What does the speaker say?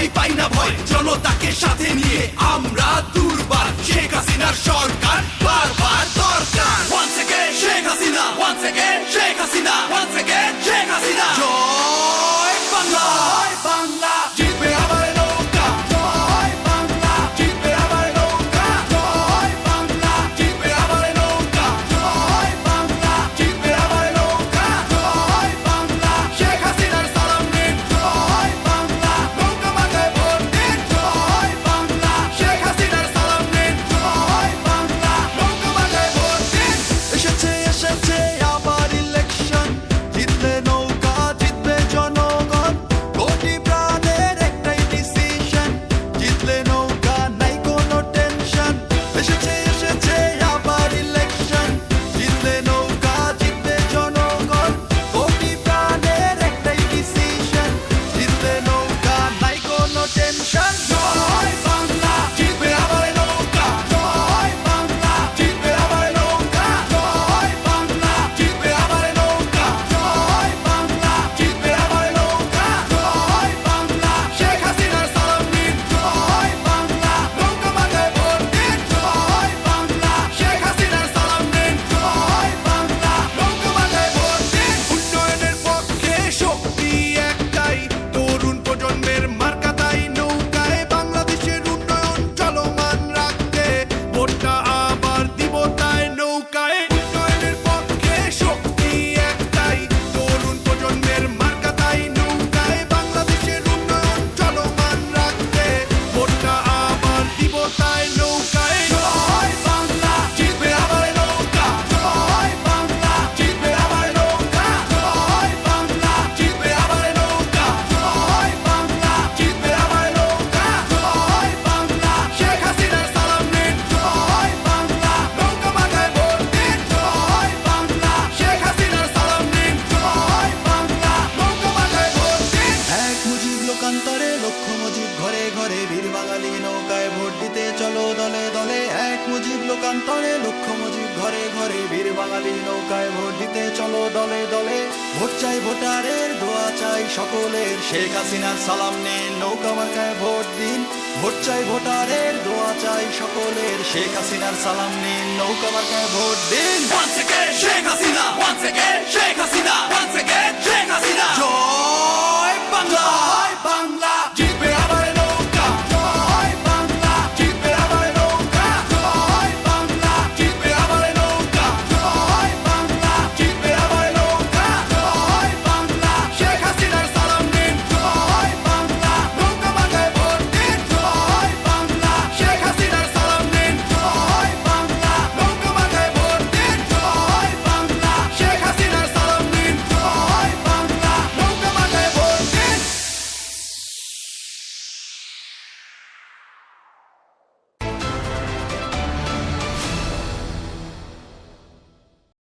ভাই পাই না ভয়, জনতাকে সাথে নিয়ে আমরা দুর্বার। শেখ হাসিনার সরকার বারবার দরকার। Once again Sheikh Hasina, once again Sheikh Hasina, once again Sheikh Hasina. জয় বাংলা, জয় বাংলা, জিতবে আবার নৌকা। জয় বাংলা, জিতবে আবার নৌকা। জয় বাংলা, জিতবে আবার নৌকা। জয় বাংলা, জিতবে আবার নৌকা। জয় বাংলা, শেখ হাসিনার সালাম নিন। জয় বাংলা, নৌকা মাথায় ভোট দিন। জয় বাংলা, শেখ হাসিনার সালাম নিন। জয় বাংলা, নৌকা মাথায় ভোট দিন। এসেছে এসেছে আবার ইলেকশন, জিতলে নৌকা জিতবে জনগণ। কোটি প্রাণের একটাই ডিসিশন, জিতলে নৌকা নাই কোনো টেনশন। এসেছে এসেছে আবার ইলেকশন, জিতলে নৌকা জিতবে জনগণ। কোটি প্রাণের একটাই ডিসিশন, জিতলে নৌকা নাই কোনো টেনশন। জয় বাংলা, জিতবে আবার নৌকা। জয় বাংলা, জিতবে আবার নৌকা। জয় বাংলা, জিতবে আবার নৌকা। জয় বাংলা, জিতবে আবার নৌকা। জয় বাংলা, শেখ হাসিনার সালাম নিন। জয় বাংলা, নৌকা মাথায় ভোট দিন। জয় বাংলা, শেখ হাসিনার সালাম নিন। জয় বাংলা, নৌকা মাথায় ভোট দিন। উন্নয়নের পক্ষে শক্তি একটাই, তরুণ প্রজন্মের মার্কা তাই নৌকায়। বাংলাদেশের উন্নয়ন চলমান রাখতে ভোটটা আবার দিব তাই নৌকায়। উন্নয়নের পক্ষে শক্তি একটাই, তরুণ প্রজন্মের মার্কা তাই নৌকায়। বাংলাদেশের উন্নয়ন চলমান রাখতে ভোটটা আবার দিব তাই নৌকায়। জয় বাংলা, জিতবে আবার নৌকা। জয় বাংলা, জিতবে আবার নৌকা। জয় বাংলা, জিতবে আবার নৌকা। জয় বাংলা, জিতবে আবার নৌকা। জয় বাংলা, শেখ হাসিনার সালাম নিন। জয় বাংলা, নৌকা মাথায় ভোট দিন। জয় বাংলা, শেখ হাসিনার সালাম নিন। জয় বাংলা, নৌকা মাথায় ভোট দিন। এক মুজিব লোকান্তরে লক্ষ মুজিব ঘরে ঘরে, বীর বাঙালি নৌকায় ভোট দিতে চলো দলে দলে। এক মুজিব লোকান্তরে লক্ষ মুজিব ঘরে ঘরে, বীর বাঙালি নৌকায় ভোট দিতে চলো দলে দলে। ভোট চাই ভোটারের, দোয়া চাই সকলের, শেখ হাসিনার সালাম নিন, নৌকা মার্কায় ভোট দিন। ভোট চাই ভোটারের, দোয়া চাই সকলের, শেখ হাসিনার সালাম নিন, নৌকা মার্কায় ভোট দিন। Once again Sheikh Hasina, once again Sheikh Hasina, once again Sheikh Hasina. জয়